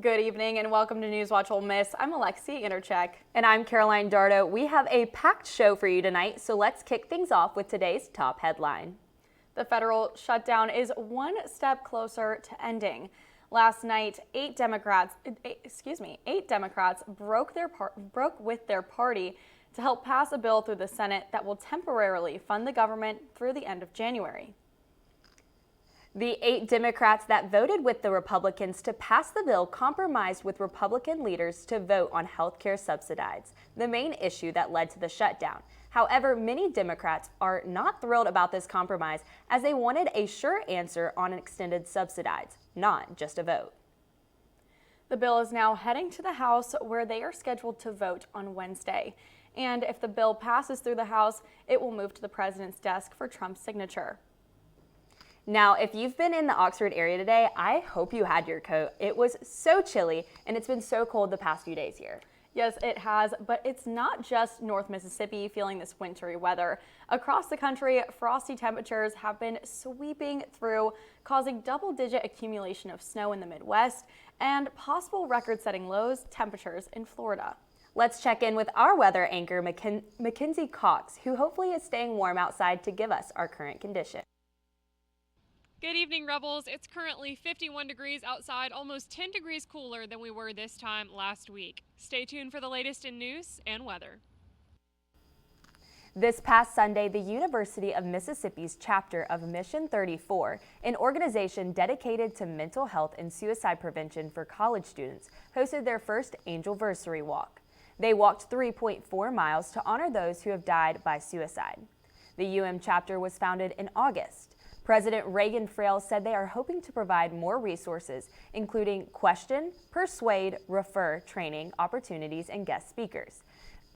Good evening and welcome to Newswatch Ole Miss. I'm Alexi Intercheck. And I'm Caroline Dardo. We have a packed show for you tonight, so let's kick things off with today's top headline. The federal shutdown is one step closer to ending. Last night, eight Democrats broke with their party to help pass a bill through the Senate that will temporarily fund the government through the end of January. The 8 Democrats that voted with the Republicans to pass the bill compromised with Republican leaders to vote on health care subsidies, the main issue that led to the shutdown. However, many Democrats are not thrilled about this compromise as they wanted a sure answer on extended subsidies, not just a vote. The bill is now heading to the House, where they are scheduled to vote on Wednesday. And if the bill passes through the House, it will move to the president's desk for Trump's signature. Now, if you've been in the Oxford area today, I hope you had your coat. It was so chilly, and it's been so cold the past few days here. Yes, it has, but it's not just North Mississippi feeling this wintry weather. Across the country, frosty temperatures have been sweeping through, causing double-digit accumulation of snow in the Midwest and possible record-setting low temperatures in Florida. Let's check in with our weather anchor, Mackenzie Cox, who hopefully is staying warm outside to give us our current condition. Good evening, Rebels. It's currently 51 degrees outside, almost 10 degrees cooler than we were this time last week. Stay tuned for the latest in news and weather. This past Sunday, the University of Mississippi's chapter of Mission 34, an organization dedicated to mental health and suicide prevention for college students, hosted their first Angelversary Walk. They walked 3.4 miles to honor those who have died by suicide. The UM chapter was founded in August. President Reagan Frale said they are hoping to provide more resources, including question, persuade, refer, training, opportunities, and guest speakers.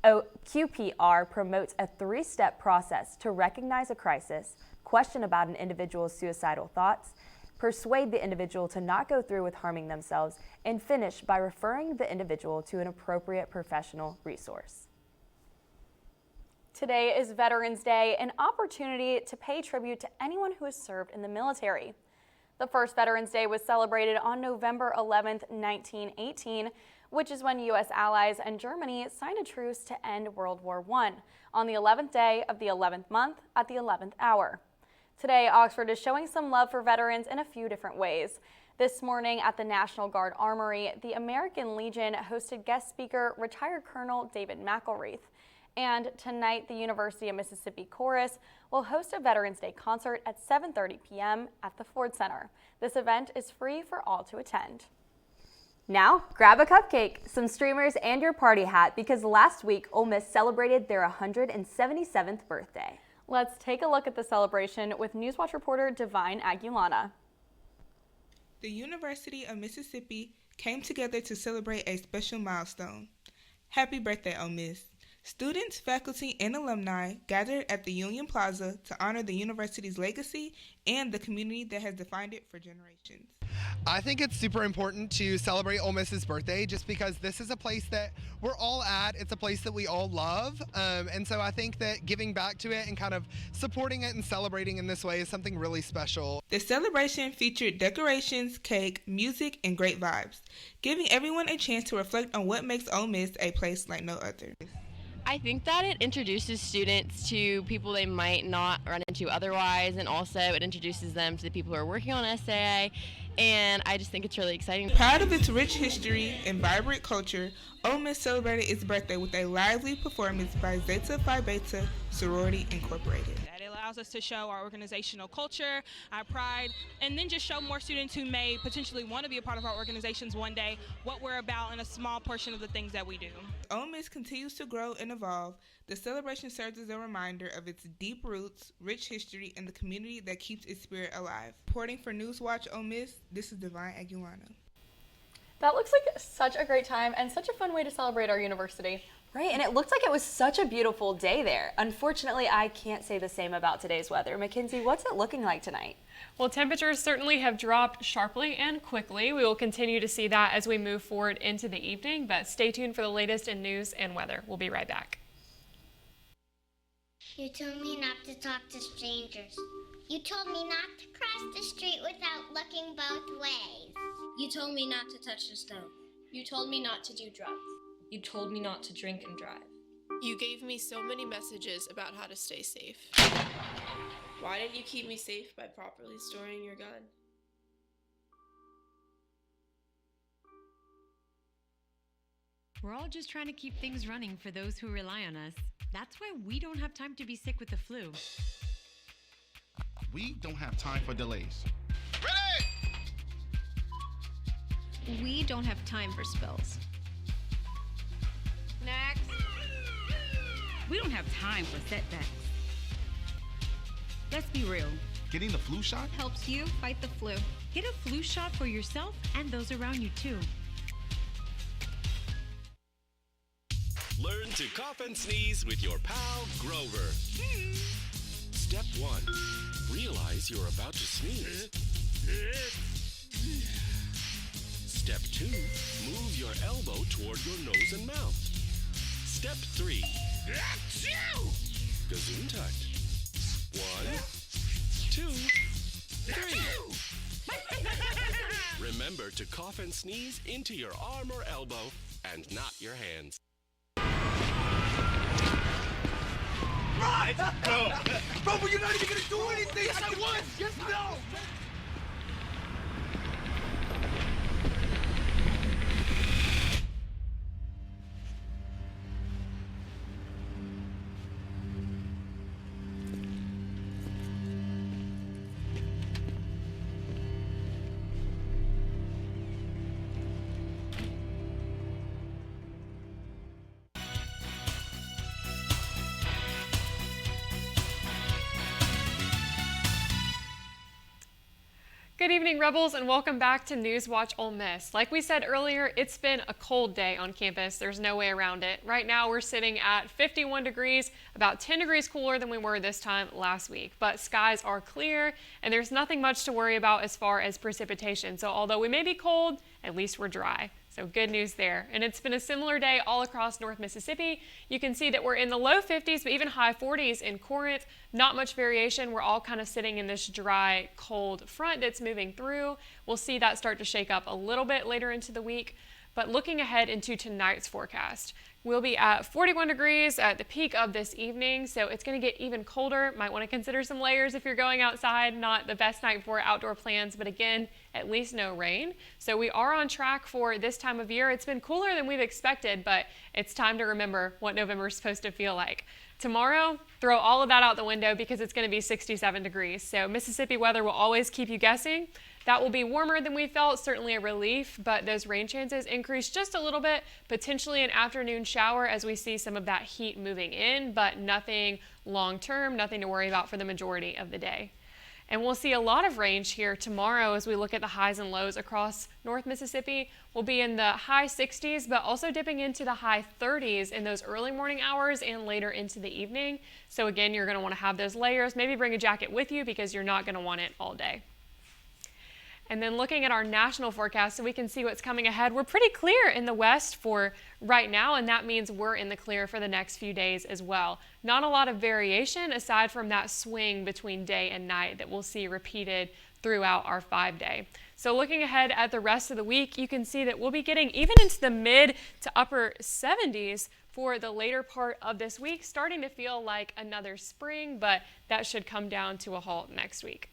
QPR promotes a 3-step process to recognize a crisis, question about an individual's suicidal thoughts, persuade the individual to not go through with harming themselves, and finish by referring the individual to an appropriate professional resource. Today is Veterans Day, an opportunity to pay tribute to anyone who has served in the military. The first Veterans Day was celebrated on November 11, 1918, which is when U.S. allies and Germany signed a truce to end World War I on the 11th day of the 11th month at the 11th hour. Today, Oxford is showing some love for veterans in a few different ways. This morning at the National Guard Armory, the American Legion hosted guest speaker retired Colonel David McElreath. And tonight, the University of Mississippi Chorus will host a Veterans Day concert at 7:30 p.m. at the Ford Center. This event is free for all to attend. Now, grab a cupcake, some streamers, and your party hat because last week, Ole Miss celebrated their 177th birthday. Let's take a look at the celebration with Newswatch reporter Divine Aguilana. The University of Mississippi came together to celebrate a special milestone. Happy birthday, Ole Miss. Students, faculty, and alumni gathered at the Union Plaza to honor the university's legacy and the community that has defined it for generations. I think it's super important to celebrate Ole Miss's birthday just because this is a place that we're all at. It's a place that we all love. And so I think that giving back to it and kind of supporting it and celebrating in this way is something really special. The celebration featured decorations, cake, music, and great vibes, giving everyone a chance to reflect on what makes Ole Miss a place like no other. I think that it introduces students to people they might not run into otherwise, and also it introduces them to the people who are working on SAA, and I just think it's really exciting. Proud of its rich history and vibrant culture, Ole Miss celebrated its birthday with a lively performance by Zeta Phi Beta Sorority Incorporated. It allows us to show our organizational culture, our pride, and then just show more students who may potentially want to be a part of our organizations one day what we're about in a small portion of the things that we do. Ole Miss continues to grow and evolve. The celebration serves as a reminder of its deep roots, rich history, and the community that keeps its spirit alive. Reporting for Newswatch Ole Miss, this is Divine Aguilana. That looks like such a great time and such a fun way to celebrate our university. Right, and it looked like it was such a beautiful day there. Unfortunately, I can't say the same about today's weather. Mackenzie, what's it looking like tonight? Well, temperatures certainly have dropped sharply and quickly. We will continue to see that as we move forward into the evening, but stay tuned for the latest in news and weather. We'll be right back. You told me not to talk to strangers. You told me not to cross the street without looking both ways. You told me not to touch the stove. You told me not to do drugs. You told me not to drink and drive. You gave me so many messages about how to stay safe. Why didn't you keep me safe by properly storing your gun? We're all just trying to keep things running for those who rely on us. That's why we don't have time to be sick with the flu. We don't have time for delays. Ready! We don't have time for spills. Next. We don't have time for setbacks. Let's be real. Getting the flu shot helps you fight the flu. Get a flu shot for yourself and those around you too. Learn to cough and sneeze with your pal, Grover. Step 1. Realize you're about to sneeze. Step 2. Move your elbow toward your nose and mouth. Step 3. Gesundheit. 1, 2, 3. Remember to cough and sneeze into your arm or elbow and not your hands. Right! Go! Bro, but you're not even gonna do anything! Yes, I was! Yes, no! Good evening, Rebels, and welcome back to Newswatch Ole Miss. Like we said earlier, it's been a cold day on campus. There's no way around it. Right now, we're sitting at 51 degrees, about 10 degrees cooler than we were this time last week. But skies are clear, and there's nothing much to worry about as far as precipitation. So although we may be cold, at least we're dry. So good news there. And it's been a similar day all across North Mississippi. You can see that we're in the low 50s, but even high 40s in Corinth. Not much variation. We're all kind of sitting in this dry, cold front that's moving through. We'll see that start to shake up a little bit later into the week. But looking ahead into tonight's forecast, we'll be at 41 degrees at the peak of this evening, so it's going to get even colder. Might want to consider some layers if you're going outside. Not the best night for outdoor plans, but again, at least no rain. So we are on track for this time of year. It's been cooler than we've expected, but it's time to remember what November is supposed to feel like. Tomorrow, throw all of that out the window because it's going to be 67 degrees. So Mississippi weather will always keep you guessing. That will be warmer than we felt, certainly a relief, but those rain chances increase just a little bit, potentially an afternoon shower as we see some of that heat moving in, but nothing long term, nothing to worry about for the majority of the day. And we'll see a lot of range here tomorrow as we look at the highs and lows across North Mississippi. We'll be in the high 60s, but also dipping into the high 30s in those early morning hours and later into the evening. So again, you're going to want to have those layers. Maybe bring a jacket with you because you're not going to want it all day. And then looking at our national forecast so we can see what's coming ahead, we're pretty clear in the west for right now, and that means we're in the clear for the next few days as well. Not a lot of variation aside from that swing between day and night that we'll see repeated throughout our 5-day. So looking ahead at the rest of the week, you can see that we'll be getting even into the mid to upper 70s for the later part of this week, starting to feel like another spring, but that should come down to a halt next week.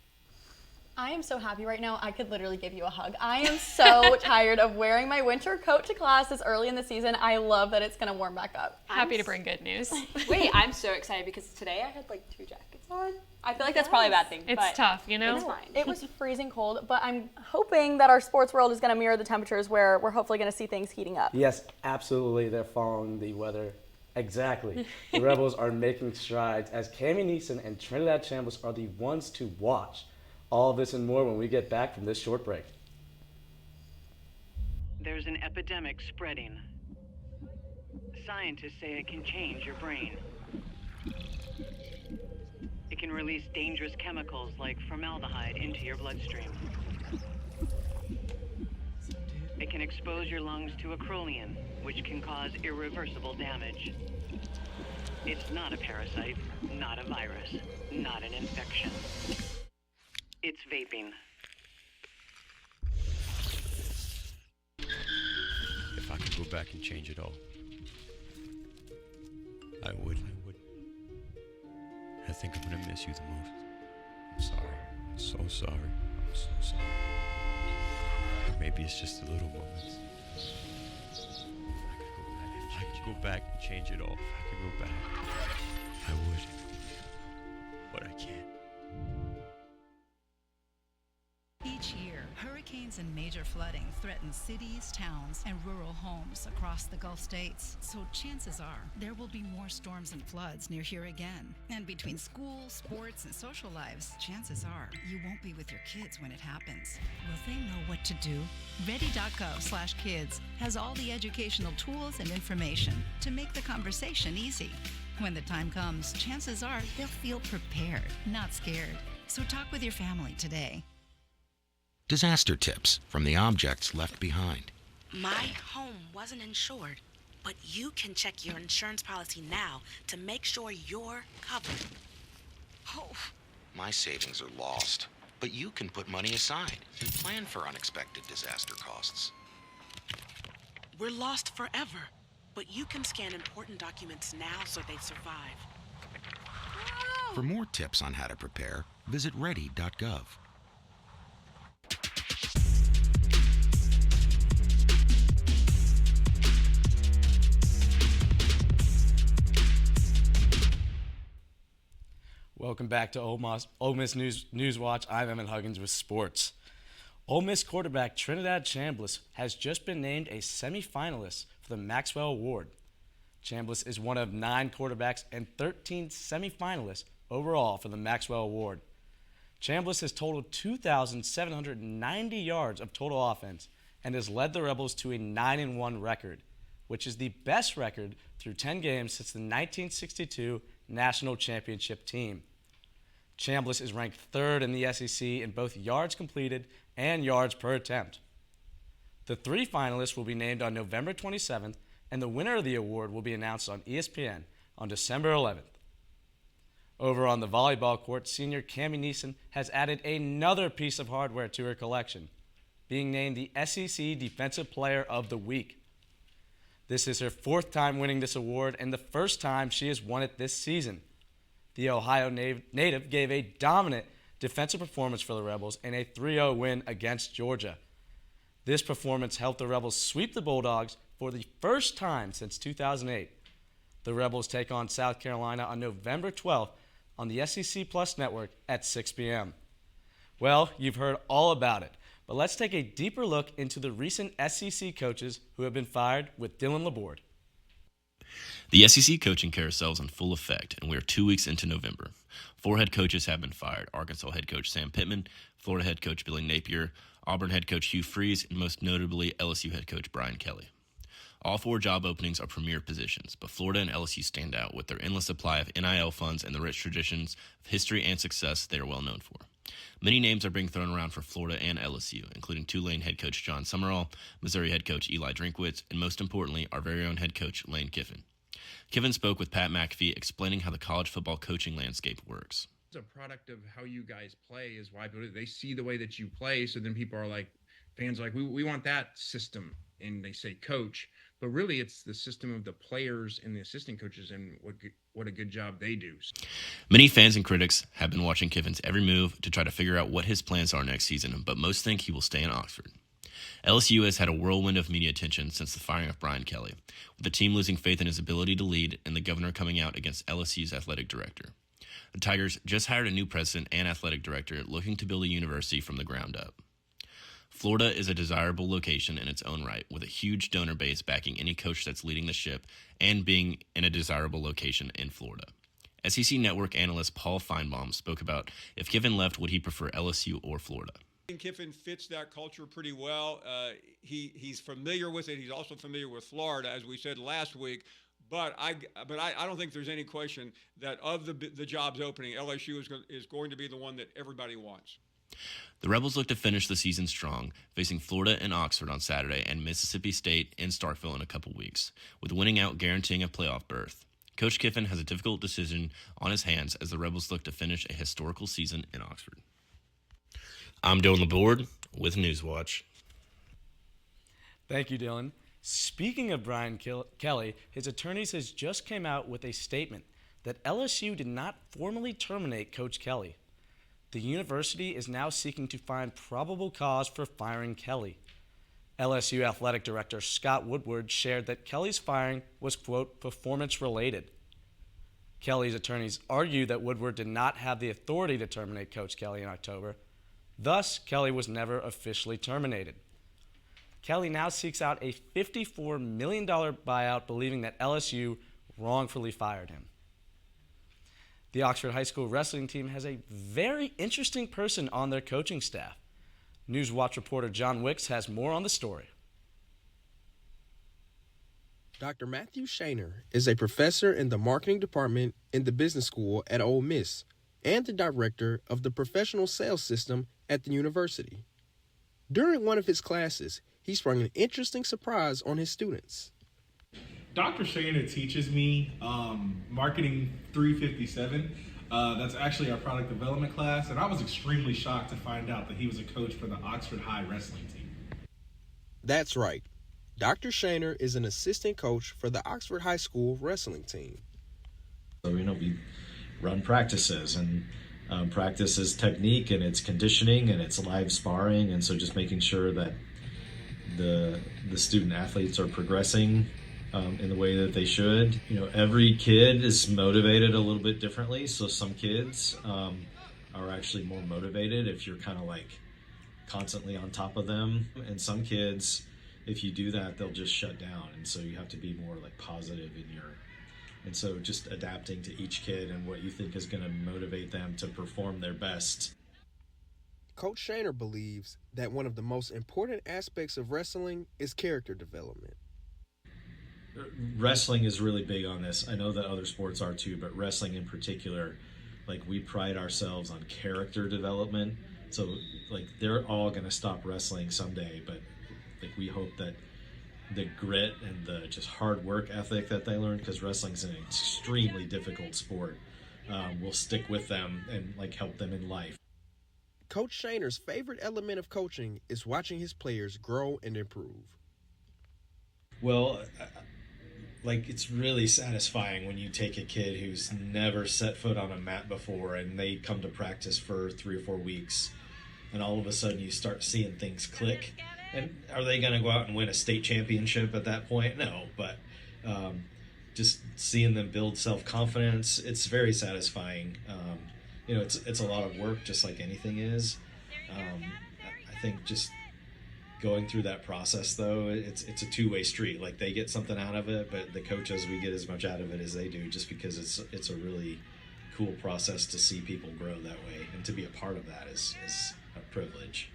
I am so happy right now. I could literally give you a hug. I am so tired of wearing my winter coat to class this early in the season. I love that it's going to warm back up. Happy to bring good news. Wait, I'm so excited because today I had like 2 jackets on. I feel like that's probably a bad thing. It's tough, you know? It's fine. It was freezing cold, but I'm hoping that our sports world is going to mirror the temperatures where we're hopefully going to see things heating up. Yes, absolutely. They're following the weather. Exactly. The Rebels are making strides as Cammie Neeson and Trinidad Chambliss are the ones to watch. All of this and more when we get back from this short break. There's an epidemic spreading. Scientists say it can change your brain. It can release dangerous chemicals like formaldehyde into your bloodstream. It can expose your lungs to acrolein, which can cause irreversible damage. It's not a parasite, not a virus, not an infection. It's vaping. If I could go back and change it all, I would. I think I'm gonna miss you the most. I'm sorry. I'm so sorry. I'm so sorry. Maybe it's just the little moments. If I could go back and change it all, if I could go back, I would. But I can't. Each year, hurricanes and major flooding threaten cities, towns, and rural homes across the Gulf states. So chances are there will be more storms and floods near here again. And between school, sports, and social lives, chances are you won't be with your kids when it happens. Will they know what to do? Ready.gov/kids has all the educational tools and information to make the conversation easy. When the time comes, chances are they'll feel prepared, not scared. So talk with your family today. Disaster tips from the objects left behind. My home wasn't insured, but you can check your insurance policy now to make sure you're covered. Oh. My savings are lost, but you can put money aside and plan for unexpected disaster costs. We're lost forever, but you can scan important documents now so they survive. For more tips on how to prepare, visit ready.gov. Welcome back to Ole Miss Newswatch. I'm Evan Huggins with sports. Ole Miss quarterback Trinidad Chambliss has just been named a semifinalist for the Maxwell Award. Chambliss is one of 9 quarterbacks and 13 semifinalists overall for the Maxwell Award. Chambliss has totaled 2,790 yards of total offense and has led the Rebels to a 9-1 record, which is the best record through 10 games since the 1962 National Championship team. Chambliss is ranked 3rd in the SEC in both yards completed and yards per attempt. The 3 finalists will be named on November 27th, and the winner of the award will be announced on ESPN on December 11th. Over on the volleyball court, senior Cami Neeson has added another piece of hardware to her collection, being named the SEC Defensive Player of the Week. This is her 4th time winning this award and the first time she has won it this season. The Ohio native gave a dominant defensive performance for the Rebels in a 3-0 win against Georgia. This performance helped the Rebels sweep the Bulldogs for the first time since 2008. The Rebels take on South Carolina on November 12th on the SEC Plus network at 6 p.m. Well, you've heard all about it, but let's take a deeper look into the recent SEC coaches who have been fired with Dylan Laborde. The SEC coaching carousel is in full effect, and we are 2 weeks into November. 4 head coaches have been fired: Arkansas head coach Sam Pittman, Florida head coach Billy Napier, Auburn head coach Hugh Freeze, and most notably LSU head coach Brian Kelly. All 4 job openings are premier positions, but Florida and LSU stand out with their endless supply of NIL funds and the rich traditions of history and success they are well known for. Many names are being thrown around for Florida and LSU, including Tulane head coach John Summerall, Missouri head coach Eli Drinkwitz, and most importantly, our very own head coach Lane Kiffin. Kiffin spoke with Pat McAfee explaining how the college football coaching landscape works. It's a product of how you guys play is why they see the way that you play, so then people are like, fans are like, we want that system, and they say coach, but really it's the system of the players and the assistant coaches and what a good job they do. Many fans and critics have been watching Kiffin's every move to try to figure out what his plans are next season, but most think he will stay in Oxford. LSU has had a whirlwind of media attention since the firing of Brian Kelly, with the team losing faith in his ability to lead and the governor coming out against LSU's athletic director. The Tigers just hired a new president and athletic director looking to build a university from the ground up. Florida is a desirable location in its own right, with a huge donor base backing any coach that's leading the ship and being in a desirable location in Florida. SEC Network analyst Paul Feinbaum spoke about if Kiffin left, would he prefer LSU or Florida? Kiffin fits that culture pretty well. He's familiar with it. He's also familiar with Florida, as we said last week. But I don't think there's any question that of the jobs opening, LSU is going to be the one that everybody wants. The Rebels look to finish the season strong, facing Florida and Oxford on Saturday and Mississippi State in Starkville in a couple weeks, with winning out guaranteeing a playoff berth. Coach Kiffin has a difficult decision on his hands as the Rebels look to finish a historical season in Oxford. I'm Dylan LaBorde with Newswatch. Thank you, Dylan. Speaking of Brian Kelly, his attorneys has just came out with a statement that LSU did not formally terminate Coach Kelly. The university is now seeking to find probable cause for firing Kelly. LSU Athletic Director Scott Woodward shared that Kelly's firing was, quote, performance-related. Kelly's attorneys argue that Woodward did not have the authority to terminate Coach Kelly in October. Thus, Kelly was never officially terminated. Kelly now seeks out a $54 million buyout, believing that LSU wrongfully fired him. The Oxford High School wrestling team has a very interesting person on their coaching staff. Newswatch reporter John Wicks has more on the story. Dr. Matthew Shaner is a professor in the marketing department in the business school at Ole Miss and the director of the professional sales system at the university. During one of his classes, he sprung an interesting surprise on his students. Dr. Shaner teaches me Marketing 357. That's actually our product development class, and I was extremely shocked to find out that he was a coach for the Oxford High wrestling team. That's right. Dr. Shaner is an assistant coach for the Oxford High School wrestling team. So, we run practices, and practice is technique, and it's conditioning, and it's live sparring, and so just making sure that the student athletes are progressing in the way that they should. Every kid is motivated a little bit differently. So some kids are actually more motivated if you're kind of like constantly on top of them. And some kids, if you do that, they'll just shut down. And so you have to be more like positive and so just adapting to each kid and what you think is going to motivate them to perform their best. Coach Shaner believes that one of the most important aspects of wrestling is character development. Wrestling is really big on this. I know that other sports are too, but wrestling in particular, we pride ourselves on character development. So they're all going to stop wrestling someday, but we hope that the grit and the just hard work ethic that they learn, because wrestling's an extremely difficult sport, will stick with them and help them in life. Coach Shaner's favorite element of coaching is watching his players grow and improve. Well, it's really satisfying when you take a kid who's never set foot on a mat before and they come to practice for 3 or 4 weeks, and all of a sudden you start seeing things click. And are they going to go out and win a state championship at that point? No, but just seeing them build self-confidence, it's very satisfying. It's a lot of work, just like anything is. I think just going through that process, though, it's a two-way street. They get something out of it, but the coaches, we get as much out of it as they do, just because it's a really cool process to see people grow that way, and to be a part of that is a privilege.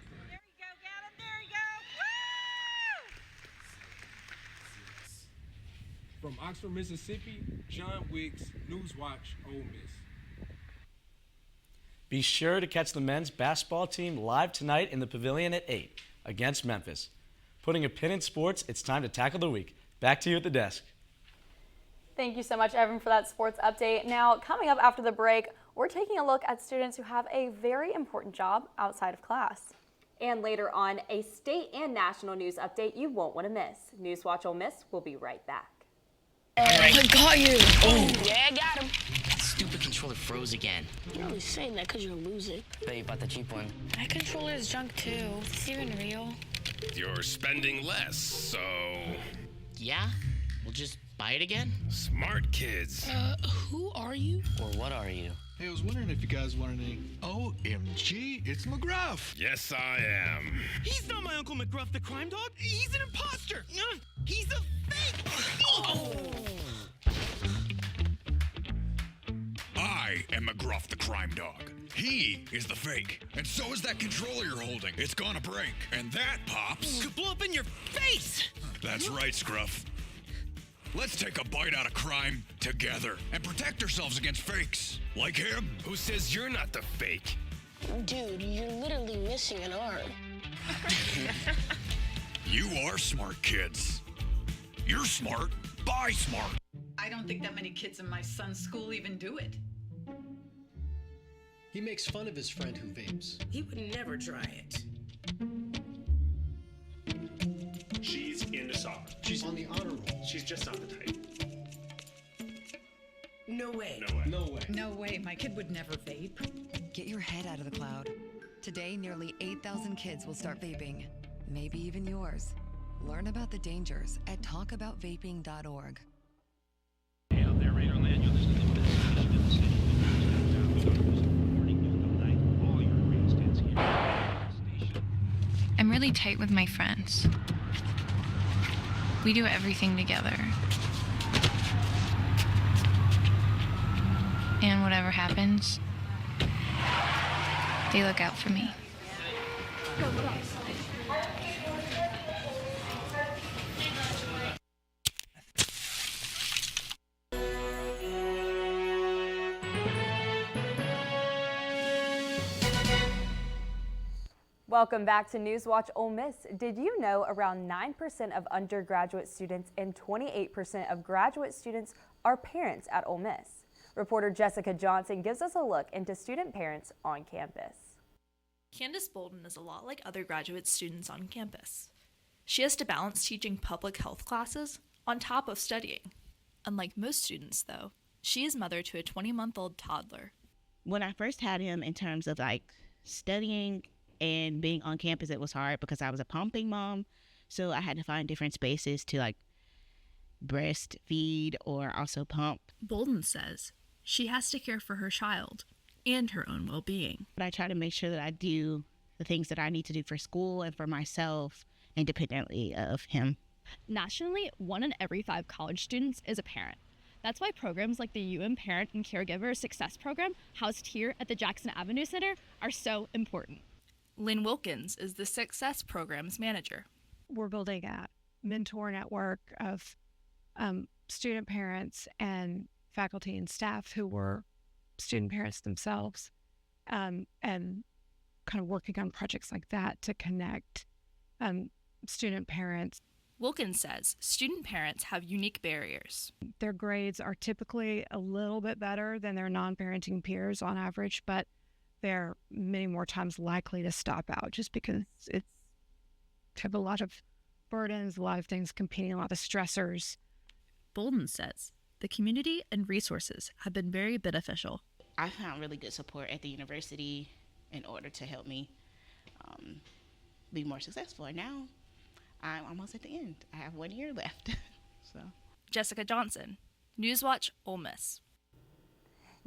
From Oxford, Mississippi, John Wicks, Newswatch Ole Miss. Be sure to catch the men's basketball team live tonight in the Pavilion at 8 against Memphis. Putting a pin in sports, it's time to tackle the week. Back to you at the desk. Thank you so much, Evan, for that sports update. Now, coming up after the break, we're taking a look at students who have a very important job outside of class. And later on, a state and national news update you won't want to miss. Newswatch Ole Miss will be right back. I got you. Oh. Yeah, I got him. That stupid controller froze again. You're only saying that because you're losing. Bet you bought the cheap one. That controller is junk too. Is this even real? You're spending less, so... Yeah? We'll just buy it again? Smart kids. Who are you? Or what are you? Hey, I was wondering if you guys wanted any... OMG, it's McGruff. Yes, I am. He's not my Uncle McGruff, the crime dog. He's an imposter. He's a fake. Oh. I am McGruff, the crime dog. He is the fake. And so is that controller you're holding. It's gonna break. And that, Pops... could blow up in your face. That's right, Scruff. Let's take a bite out of crime together and protect ourselves against fakes. Like him. Who says you're not the fake? Dude, you're literally missing an arm. You are smart kids. You're smart. Buy smart. I don't think that many kids in my son's school even do it. He makes fun of his friend who vapes. He would never try it. She's into soccer. She's on the honor roll. She's just not the type. No way. No way. No way. No way, my kid would never vape. Get your head out of the cloud. Today, nearly 8,000 kids will start vaping. Maybe even yours. Learn about the dangers at talkaboutvaping.org. Out there, radar land, you're listening to this station in the city. Morning, noon, night, all your radio stands here. I'm really tight with my friends. We do everything together. And whatever happens, they look out for me. Welcome back to Newswatch Ole Miss. Did you know around 9% of undergraduate students and 28% of graduate students are parents at Ole Miss? Reporter Jessica Johnson gives us a look into student parents on campus. Candace Bolden is a lot like other graduate students on campus. She has to balance teaching public health classes on top of studying. Unlike most students, though, she is mother to a 20-month-old toddler. When I first had him, in terms of like studying and being on campus, it was hard because I was a pumping mom. So I had to find different spaces to like breastfeed or also pump. Bolden says she has to care for her child and her own well-being. But I try to make sure that I do the things that I need to do for school and for myself independently of him. Nationally, 1 in every 5 college students is a parent. That's why programs like the UN Parent and Caregiver Success Program, housed here at the Jackson Avenue Center, are so important. Lynn Wilkins is the Success Program's manager. We're building a mentor network of student parents and faculty and staff who were student parents themselves, and kind of working on projects like that to connect student parents. Wilkins says student parents have unique barriers. Their grades are typically a little bit better than their non-parenting peers on average, but they're many more times likely to stop out just because it's have a lot of burdens, a lot of things competing, a lot of stressors. Bolden says the community and resources have been very beneficial. I found really good support at the university in order to help me be more successful. And now I'm almost at the end. I have 1 year left. So, Jessica Johnson, Newswatch Ole Miss.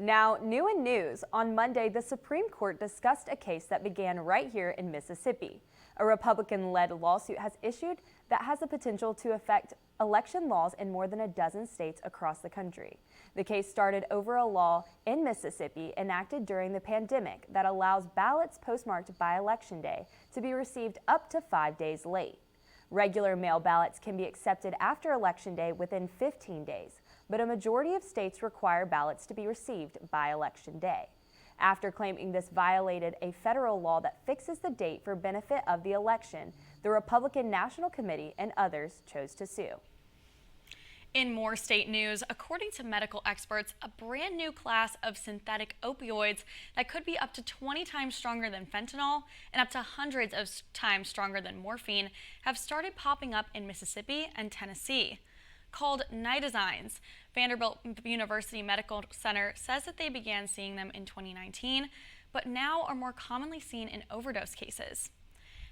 Now, new in news, on Monday, the Supreme Court discussed a case that began right here in Mississippi. A Republican-led lawsuit has issued that has the potential to affect election laws in more than a dozen states across the country. The case started over a law in Mississippi enacted during the pandemic that allows ballots postmarked by Election Day to be received up to 5 days late. Regular mail ballots can be accepted after Election Day within 15 days, but a majority of states require ballots to be received by Election Day. After claiming this violated a federal law that fixes the date for benefit of the election, the Republican National Committee and others chose to sue. In more state news, according to medical experts, a brand new class of synthetic opioids that could be up to 20 times stronger than fentanyl and up to hundreds of times stronger than morphine have started popping up in Mississippi and Tennessee. Called nitazenes, Vanderbilt University Medical Center says that they began seeing them in 2019, but now are more commonly seen in overdose cases.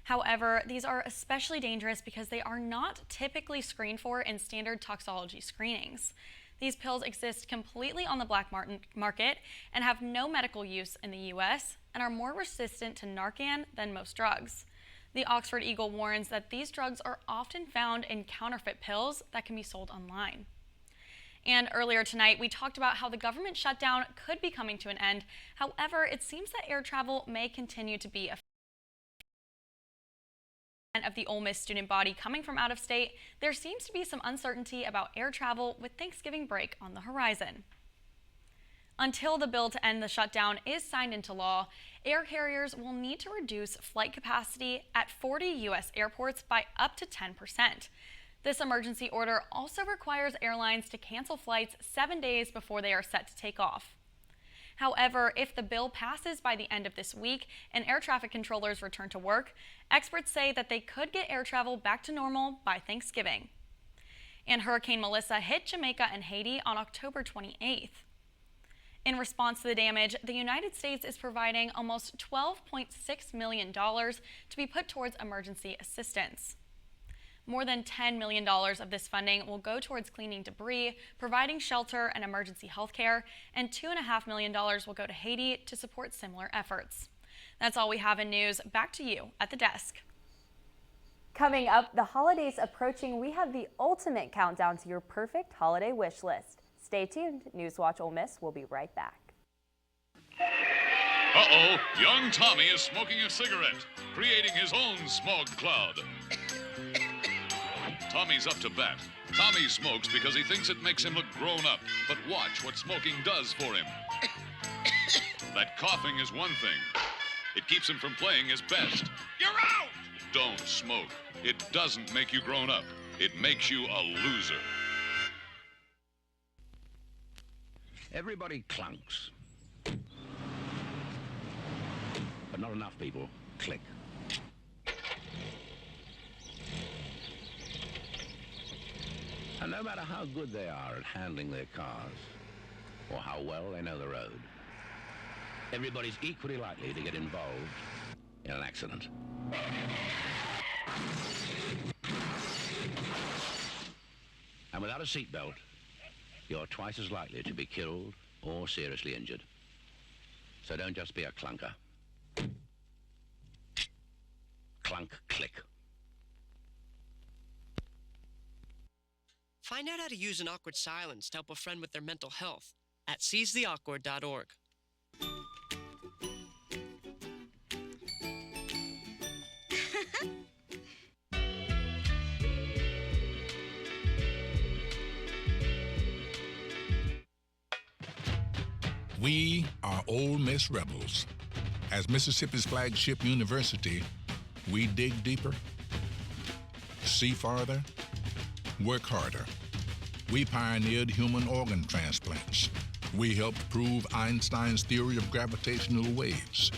However, these are especially dangerous because they are not typically screened for in standard toxicology screenings. These pills exist completely on the black market and have no medical use in the U.S. and are more resistant to Narcan than most drugs. The Oxford Eagle warns that these drugs are often found in counterfeit pills that can be sold online. And earlier tonight, we talked about how the government shutdown could be coming to an end. However, it seems that air travel may continue to be a of the Ole Miss student body coming from out of state. There seems to be some uncertainty about air travel with Thanksgiving break on the horizon. Until the bill to end the shutdown is signed into law, air carriers will need to reduce flight capacity at 40 U.S. airports by up to 10%. This emergency order also requires airlines to cancel flights 7 days before they are set to take off. However, if the bill passes by the end of this week and air traffic controllers return to work, experts say that they could get air travel back to normal by Thanksgiving. And Hurricane Melissa hit Jamaica and Haiti on October 28th. In response to the damage, the United States is providing almost $12.6 million to be put towards emergency assistance. More than $10 million of this funding will go towards cleaning debris, providing shelter and emergency health care, and $2.5 million will go to Haiti to support similar efforts. That's all we have in news. Back to you at the desk. Coming up, the holidays approaching, we have the ultimate countdown to your perfect holiday wish list. Stay tuned. Newswatch Ole Miss will be right back. Uh-oh, young Tommy is smoking a cigarette, creating his own smog cloud. Tommy's up to bat. Tommy smokes because he thinks it makes him look grown up. But watch what smoking does for him. That coughing is one thing. It keeps him from playing his best. You're out! Don't smoke. It doesn't make you grown up. It makes you a loser. Everybody clunks. But not enough people click. And no matter how good they are at handling their cars, or how well they know the road, everybody's equally likely to get involved in an accident. And without a seatbelt, you're twice as likely to be killed or seriously injured. So don't just be a clunker. Clunk, click. Find out how to use an awkward silence to help a friend with their mental health at seizetheawkward.org. We are Ole Miss Rebels. As Mississippi's flagship university, we dig deeper, see farther, work harder. We pioneered human organ transplants. We helped prove Einstein's theory of gravitational waves.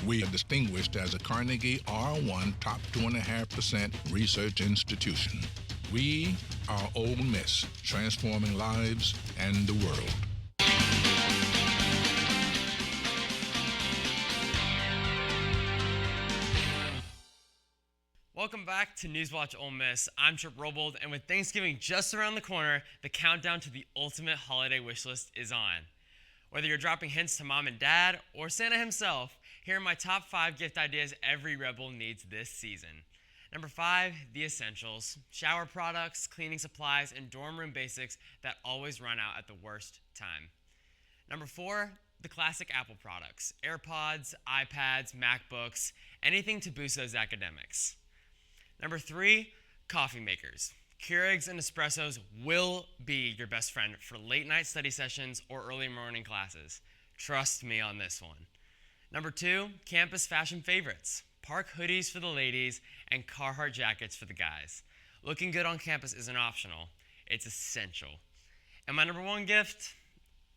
We are distinguished as a Carnegie R1 top 2.5% research institution. We are Ole Miss, transforming lives and the world. Welcome back to Newswatch Ole Miss. I'm Trip Robold, and with Thanksgiving just around the corner, the countdown to the ultimate holiday wish list is on. Whether you're dropping hints to mom and dad or Santa himself, here are my top 5 gift ideas every Rebel needs this season. Number 5, the essentials. Shower products, cleaning supplies, and dorm room basics that always run out at the worst time. Number 4, the classic Apple products. AirPods, iPads, MacBooks, anything to boost those academics. Number 3, coffee makers. Keurigs and espressos will be your best friend for late night study sessions or early morning classes. Trust me on this one. Number 2, campus fashion favorites. Park hoodies for the ladies and Carhartt jackets for the guys. Looking good on campus isn't optional, it's essential. And my number 1 gift,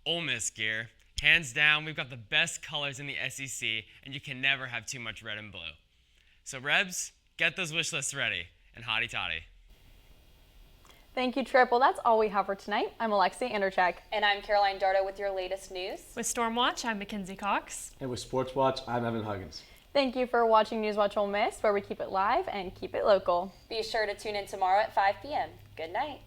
Ole Miss gear. Hands down, we've got the best colors in the SEC, and you can never have too much red and blue. So Rebs, get those wish lists ready, and hotty toddy. Thank you, Trip. Well, that's all we have for tonight. I'm Alexi Anderchek. And I'm Caroline Dardo with your latest news. With Stormwatch, I'm Mackenzie Cox. And with Sports Watch, I'm Evan Huggins. Thank you for watching Newswatch Ole Miss, where we keep it live and keep it local. Be sure to tune in tomorrow at 5 p.m. Good night.